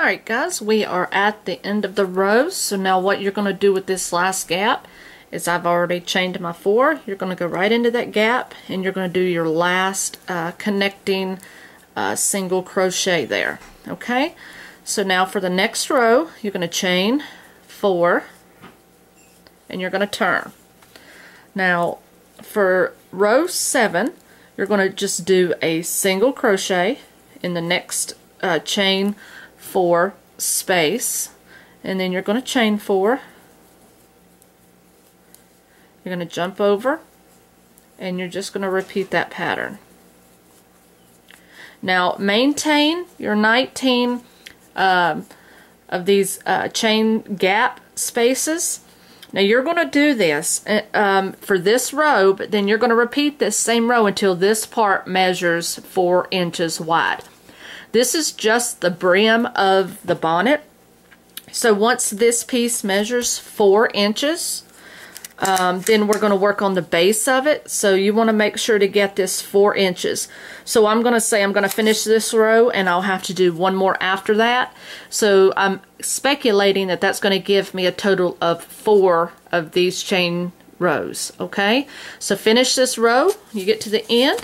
Alright guys, we are at the end of the row. So now what you're going to do with this last gap is I've already chained my 4. You're going to go right into that gap and you're going to do your last connecting single crochet there. Okay, so now for the next row you're going to chain 4 and you're going to turn. Now for row 7 you're going to just do a single crochet in the next chain 4 space, and then you're going to chain 4. You're going to jump over and you're just going to repeat that pattern. Now maintain your 19 of these chain gap spaces. Now you're going to do this for this row, but then you're going to repeat this same row until this part measures 4 inches wide. This is just the brim of the bonnet. So once this piece measures 4 inches, then we're going to work on the base of it. So you want to make sure to get this 4 inches. So I'm going to say I'm going to finish this row and I'll have to do one more after that. So I'm speculating that that's going to give me a total of 4 of these chain rows. Okay, so finish this row, you get to the end,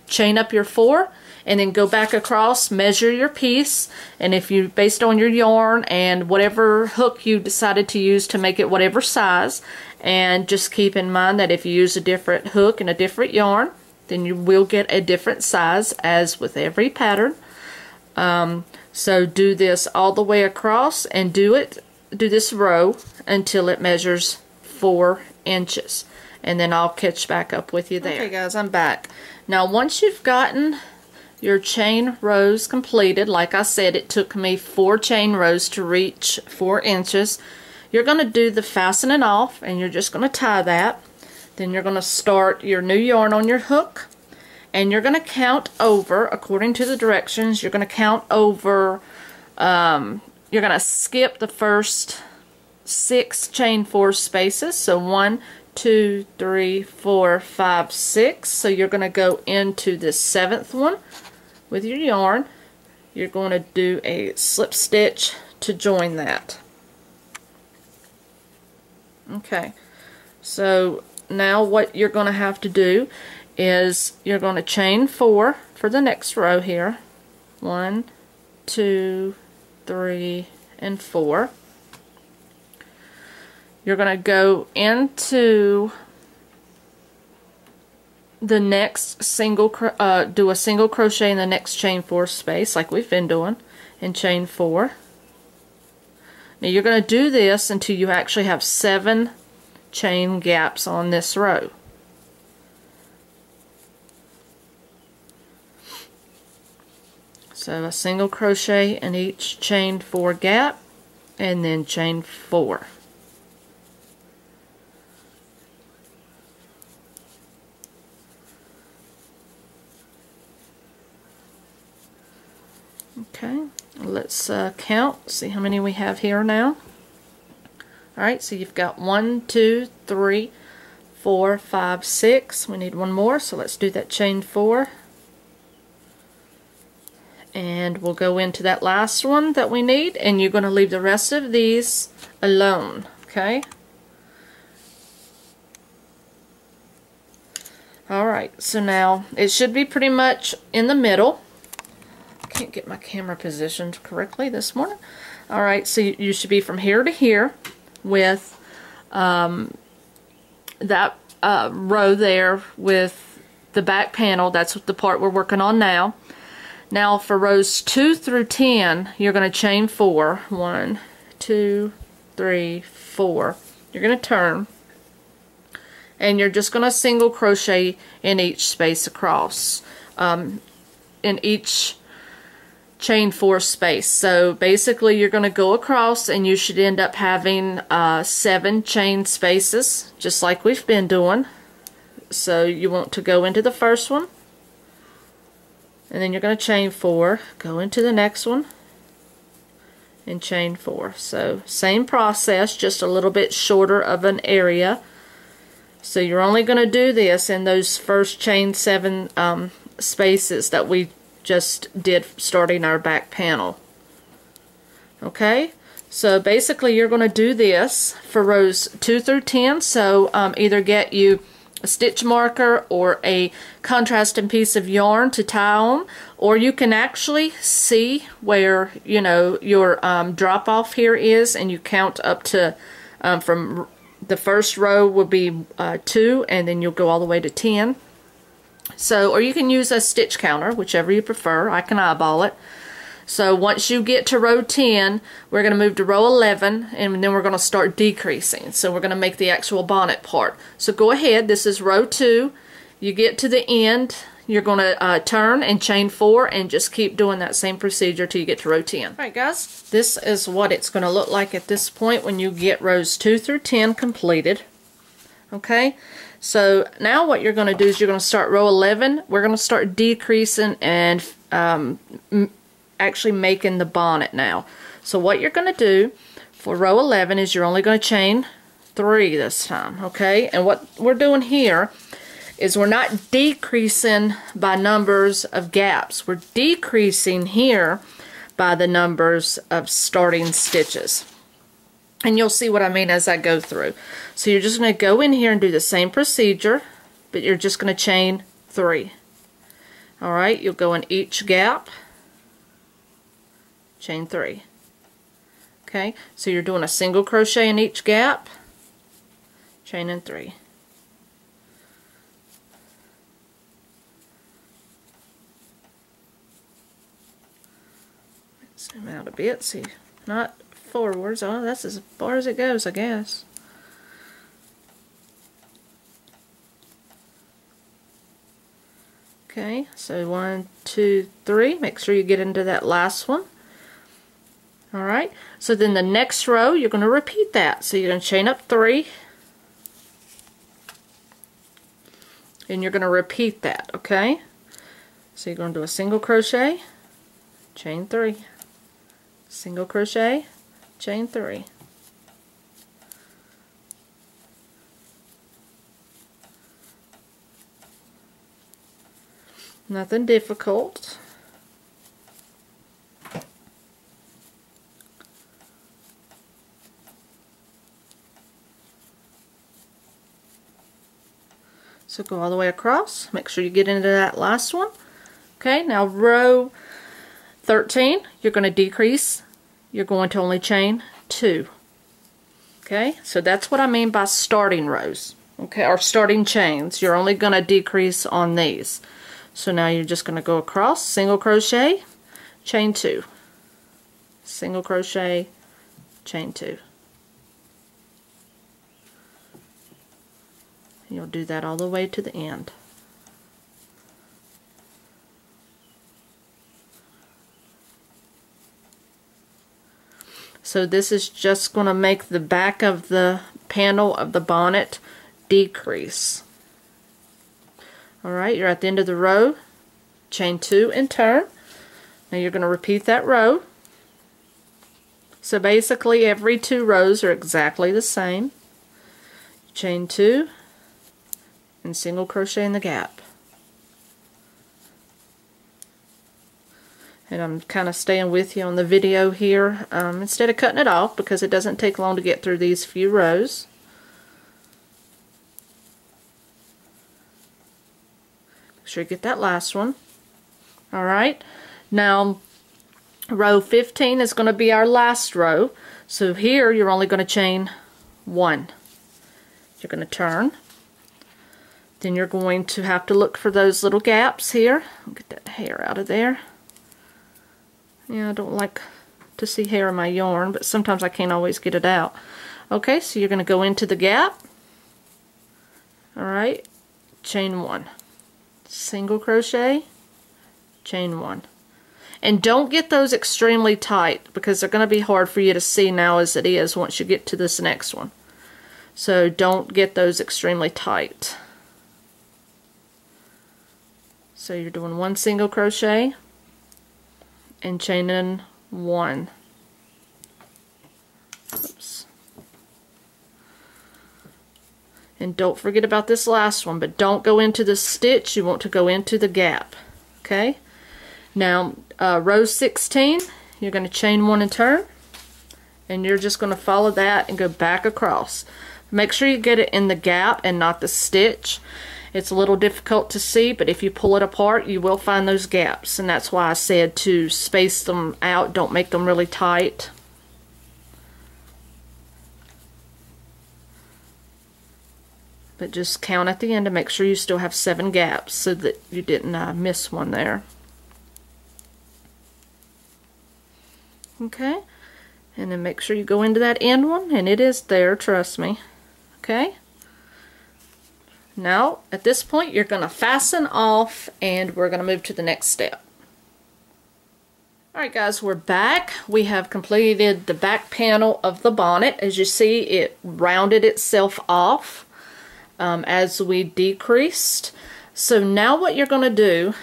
chain up your 4, and then go back across, measure your piece, and if you, based on your yarn and whatever hook you decided to use to make it whatever size, and just keep in mind that if you use a different hook and a different yarn, then you will get a different size as with every pattern. So do this all the way across and do this row until it measures 4 inches, and then I'll catch back up with you there. Okay guys, I'm back. Now once you've gotten your chain rows completed, like I said, it took me 4 chain rows to reach 4 inches. You're going to do the fastening off and you're just going to tie that. Then you're going to start your new yarn on your hook and you're going to count over according to the directions. You're going to count over, you're going to skip the first 6 chain 4 spaces. So 1, 2, 3, 4, 5, 6. So you're going to go into the 7th one with your yarn. You're going to do a slip stitch to join that. Okay, so now what you're going to have to do is you're going to chain 4 for the next row here. 1, 2, 3, and 4. You're going to go into the next single, do a single crochet in the next chain 4 space like we've been doing, and chain 4. Now you're going to do this until you actually have 7 chain gaps on this row. So a single crochet in each chain 4 gap, and then chain 4. Okay, let's count, see how many we have here now. Alright, so you've got 1, 2, 3, 4, 5, 6. We need one more, so let's do that chain 4. And we'll go into that last one that we need, and you're going to leave the rest of these alone. Okay? Alright, so now it should be pretty much in the middle. Can't get my camera positioned correctly this morning. Alright, so you should be from here to here with that row there with the back panel. That's the part we're working on now. Now for rows 2 through 10, you're going to chain 4. 1, 2, 3, 4. You're going to turn, and you're just going to single crochet in each space across, in each chain 4 space. So basically you're going to go across and you should end up having 7 chain spaces just like we've been doing. So you want to go into the first one, and then you're going to chain 4, go into the next one, and chain 4. So same process, just a little bit shorter of an area. So you're only going to do this in those first chain 7 spaces that we just did starting our back panel. Okay, so basically you're going to do this for rows 2 through 10. So either get you a stitch marker or a contrasting piece of yarn to tie on, or you can actually see where, you know, your drop off here is, and you count up to from the first row will be 2, and then you'll go all the way to 10. So, or you can use a stitch counter, whichever you prefer. I can eyeball it. So once you get to row 10, we're going to move to row 11, and then we're going to start decreasing. So we're going to make the actual bonnet part. So go ahead, this is row 2. You get to the end, you're going to turn and chain 4, and just keep doing that same procedure till you get to row 10. Alright guys, this is what it's going to look like at this point when you get rows 2 through 10 completed. Okay, so now what you're going to do is you're going to start row 11. We're going to start decreasing and actually making the bonnet now. So what you're going to do for row 11 is you're only going to chain 3 this time, okay? And what we're doing here is we're not decreasing by numbers of gaps. We're decreasing here by the numbers of starting stitches. And you'll see what I mean as I go through. So you're just going to go in here and do the same procedure, but you're just going to chain 3. Alright, you'll go in each gap, chain 3. Okay, so you're doing a single crochet in each gap, chaining 3. Zoom out a bit, see, not forwards. Oh, that's as far as it goes, I guess. Okay, so 1, 2, 3. Make sure you get into that last one. Alright, so then the next row you're going to repeat that. So you're going to chain up 3, and you're going to repeat that, okay? So you're going to do a single crochet, chain 3, single crochet, chain 3. Nothing difficult. So go all the way across. Make sure you get into that last one. Okay, now row 13, you're going to decrease. You're going to only chain 2. Okay, so that's what I mean by starting rows. Okay, or starting chains. You're only going to decrease on these. So now you're just going to go across, single crochet, chain 2. Single crochet, chain 2. You'll do that all the way to the end. So this is just going to make the back of the panel of the bonnet decrease. Alright, you're at the end of the row, chain 2 and turn. Now you're going to repeat that row. So basically every 2 rows are exactly the same. Chain 2 and single crochet in the gap. And I'm kind of staying with you on the video here instead of cutting it off, because it doesn't take long to get through these few rows. Make sure you get that last one. Alright, now row 15 is going to be our last row. So here you're only going to chain 1. You're going to turn. Then you're going to have to look for those little gaps here. Get that hair out of there. Yeah, I don't like to see hair in my yarn, but sometimes I can't always get it out. Okay, so you're going to go into the gap. Alright, chain 1. Single crochet, chain 1. And don't get those extremely tight, because they're going to be hard for you to see now as it is once you get to this next one. So don't get those extremely tight. So you're doing 1 single crochet and chaining 1. Oops. And don't forget about this last one, but don't go into the stitch. You want to go into the gap. Okay? Now, row 16, you're going to chain 1 and turn. and you're just going to follow that and go back across. Make sure you get it in the gap and not the stitch. It's a little difficult to see, but if you pull it apart, you will find those gaps, and that's why I said to space them out. Don't make them really tight. But just count at the end to make sure you still have 7 gaps so that you didn't miss one there. Okay, and then make sure you go into that end one, and it is there, trust me. Okay, now at this point you're going to fasten off, and we're going to move to the next step. Alright guys, we're back. We have completed the back panel of the bonnet. As you see, it rounded itself off as we decreased. So now what you're going to do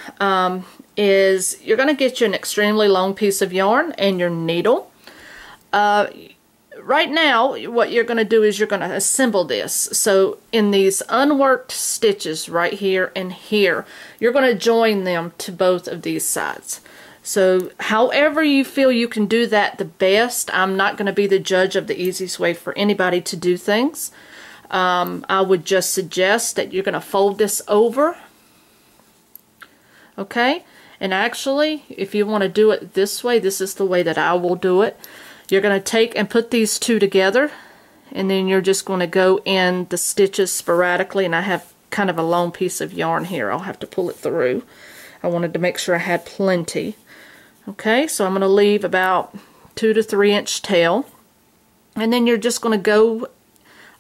is you're going to get you an extremely long piece of yarn and your needle. Right now what you're going to do is you're going to assemble this. So in these unworked stitches right here and here, you're going to join them to both of these sides. So however you feel you can do that the best. I'm not going to be the judge of the easiest way for anybody to do things. I would just suggest that you're going to fold this over. Okay, and actually if you want to do it this way, this is the way that I will do it. You're going to take and put these two together, and then you're just going to go in the stitches sporadically, and I have kind of a long piece of yarn here. I'll have to pull it through. I wanted to make sure I had plenty. Okay, so I'm going to leave about 2 to 3 inch tail, and then you're just going to go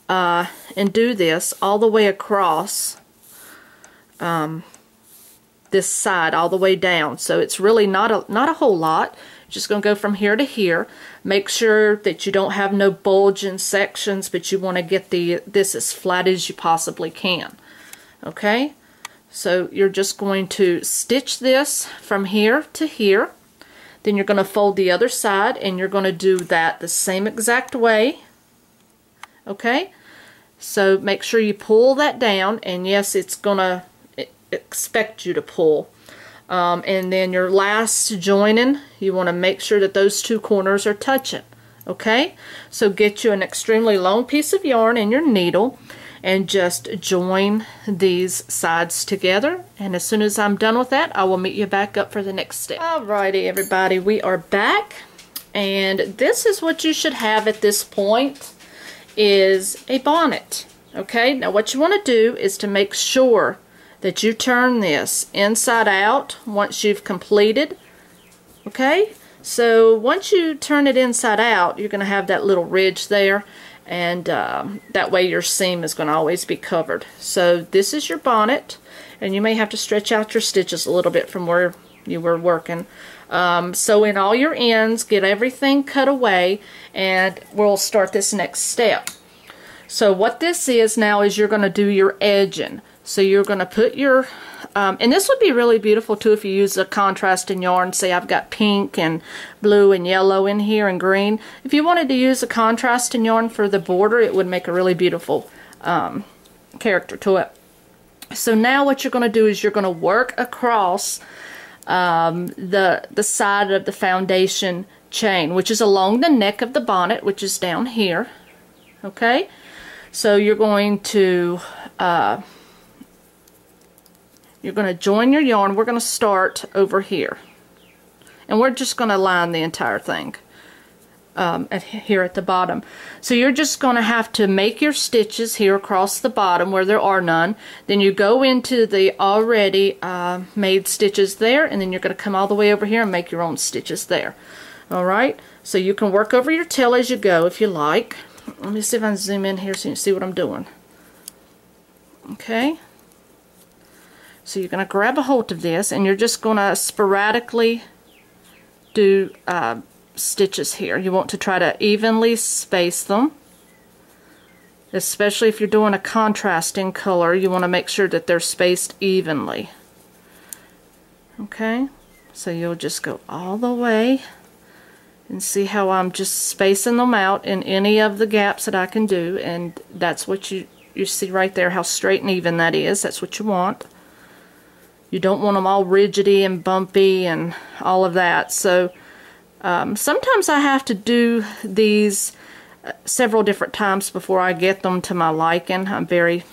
and do this all the way across this side all the way down. So it's really not a whole lot. Just going to go from here to here. Make sure that you don't have no bulging sections, but you want to get this as flat as you possibly can. Okay, so you're just going to stitch this from here to here. Then you're going to fold the other side, and you're going to do that the same exact way. Okay, so make sure you pull that down, and yes, it's going to expect you to pull. And then your last joining, you want to make sure that those two corners are touching. Okay, so get you an extremely long piece of yarn and your needle, and just join these sides together. And as soon as I'm done with that, I will meet you back up for the next step. Alrighty everybody, we are back, and this is what you should have at this point, is a bonnet. Okay, now what you want to do is to make sure that you turn this inside out once you've completed. Okay, so once you turn it inside out, you're going to have that little ridge there, and that way your seam is going to always be covered. So this is your bonnet, and you may have to stretch out your stitches a little bit from where you were working. So in all your ends, get everything cut away, and we'll start this next step. So what this is now is you're going to do your edging. So you're going to put your, and this would be really beautiful too if you use a contrasting yarn. Say I've got pink and blue and yellow in here and green. If you wanted to use a contrasting yarn for the border, it would make a really beautiful character to it. So now what you're going to do is you're going to work across the side of the foundation chain, which is along the neck of the bonnet, which is down here. Okay, so you're going to join your yarn. We're going to start over here, and we're just going to line the entire thing here at the bottom. So you're just going to have to make your stitches here across the bottom where there are none. Then you go into the already made stitches there, and then you're going to come all the way over here and make your own stitches there. Alright, so you can work over your tail as you go if you like. Let me see if I can zoom in here so you can see what I'm doing. Okay, so you're going to grab a hold of this, and you're just going to sporadically do stitches here. You want to try to evenly space them, especially if you're doing a contrasting color. You want to make sure that they're spaced evenly. Okay, so you'll just go all the way and see how I'm just spacing them out in any of the gaps that I can do, and that's what you see right there, how straight and even that is. That's what you want. You don't want them all rigidy and bumpy and all of that. So Sometimes I have to do these several different times before I get them to my liking. I'm very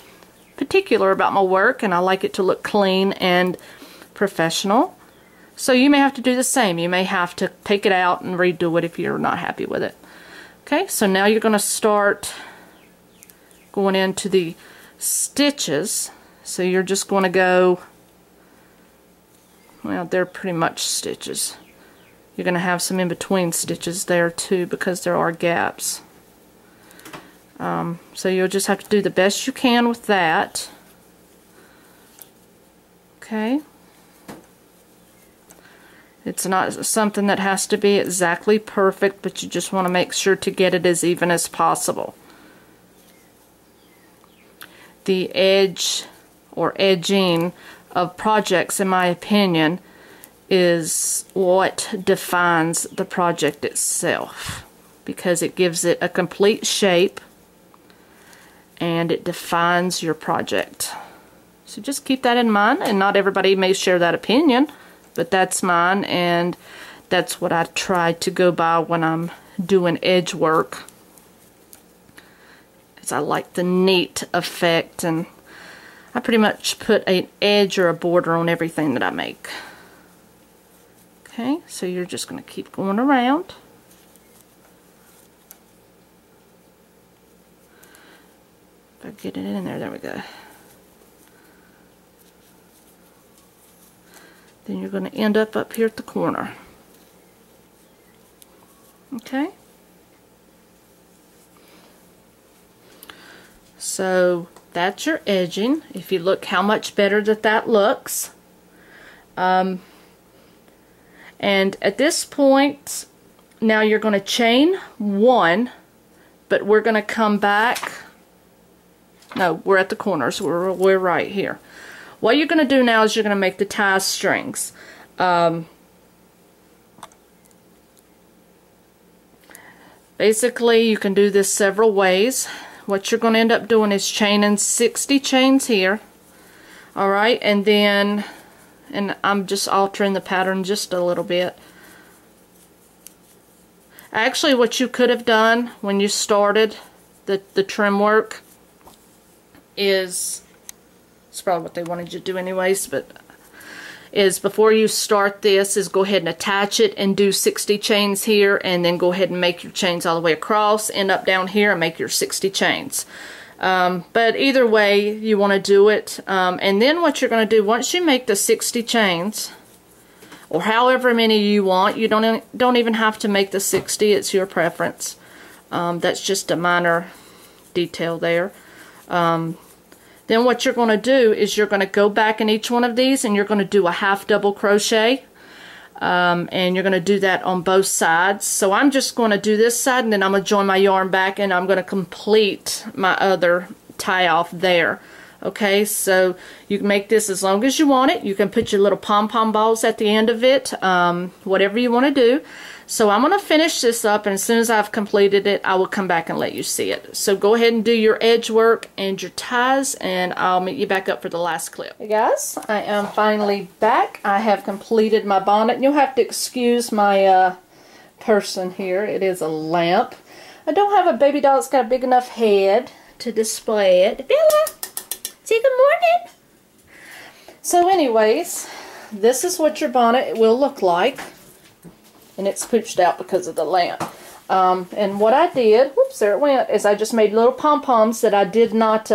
particular about my work, and I like it to look clean and professional. So you may have to do the same. You may have to take it out and redo it if you're not happy with it. Okay, so now you're going to start going into the stitches. So you're just going to go, well, they're pretty much stitches. You're going to have some in-between stitches there too because there are gaps. So you'll just have to do the best you can with that. Okay. It's not something that has to be exactly perfect, but you just want to make sure to get it as even as possible. The edge or edging of projects, in my opinion, is what defines the project itself, because it gives it a complete shape and it defines your project. So just keep that in mind, and not everybody may share that opinion, but that's mine, and that's what I try to go by when I'm doing edge work. Because I like the neat effect, and I pretty much put an edge or a border on everything that I make. Okay, so you're just going to keep going around. If I get it in there, there we go. Then you're going to end up here at the corner. Okay? So that's your edging. If you look how much better that looks. And at this point, now you're going to chain one, but we're going to come back. No, we're at the corners. We're right here. What you're going to do now is you're going to make the tie strings. Basically, you can do this several ways. What you're going to end up doing is chaining 60 chains here. Alright, and then, and I'm just altering the pattern just a little bit. Actually, what you could have done when you started the trim work is, it's probably what they wanted you to do anyways, but is before you start this is go ahead and attach it and do 60 chains here, and then go ahead and make your chains all the way across, end up down here and make your 60 chains. But either way you want to do it, and then what you're going to do once you make the 60 chains, or however many you want, you don't even have to make the 60, it's your preference. That's just a minor detail there. Then what you're going to do is you're going to go back in each one of these and you're going to do a half double crochet, and you're going to do that on both sides. So I'm just going to do this side, and then I'm going to join my yarn back, and I'm going to complete my other tie off there. Okay, so you can make this as long as you want it. You can put your little pom-pom balls at the end of it, whatever you want to do. So I'm going to finish this up, and as soon as I've completed it, I will come back and let you see it. So go ahead and do your edge work and your ties, and I'll meet you back up for the last clip. Hey guys, I am finally back. I have completed my bonnet. You'll have to excuse my person here. It is a lamp. I don't have a baby doll that's got a big enough head to display it. Bella, say good morning. So anyways, this is what your bonnet will look like. And it's pooched out because of the lamp. And what I did, whoops, there it went, is I just made little pom-poms that I did not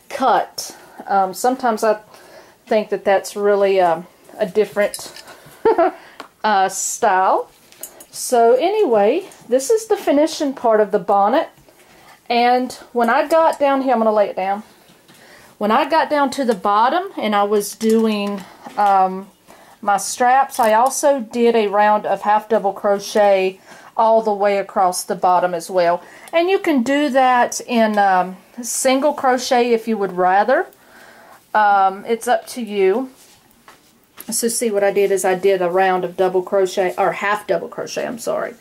cut. Sometimes I think that that's really a different style. So anyway, this is the finishing part of the bonnet. And when I got down here, I'm going to lay it down. When I got down to the bottom and I was doing my straps, I also did a round of half double crochet all the way across the bottom as well. And you can do that in single crochet if you would rather. It's up to you. So see, what I did is I did a round of double crochet, or half double crochet, I'm sorry,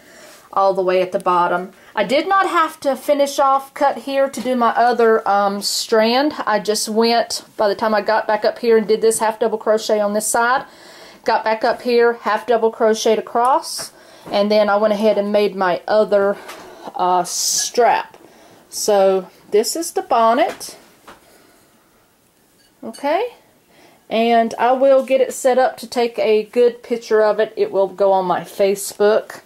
all the way at the bottom. I did not have to finish off cut here to do my other strand. I just went, by the time I got back up here and did this half double crochet on this side, got back up here, half double crocheted across, And then I went ahead and made my other strap. So this is the bonnet. Okay. And I will get it set up to take a good picture of it. It will go on my Facebook.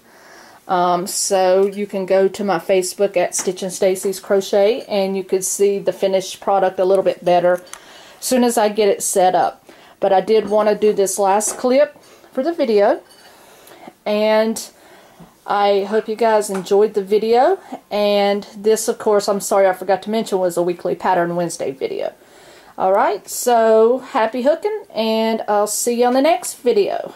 So you can go to my Facebook at Stitchin' Stacy's Crochet, and you could see the finished product a little bit better as soon as I get it set up. But I did want to do this last clip for the video, and I hope you guys enjoyed the video. And this, of course, I'm sorry I forgot to mention, was a weekly Pattern Wednesday video. Alright, so happy hooking, and I'll see you on the next video.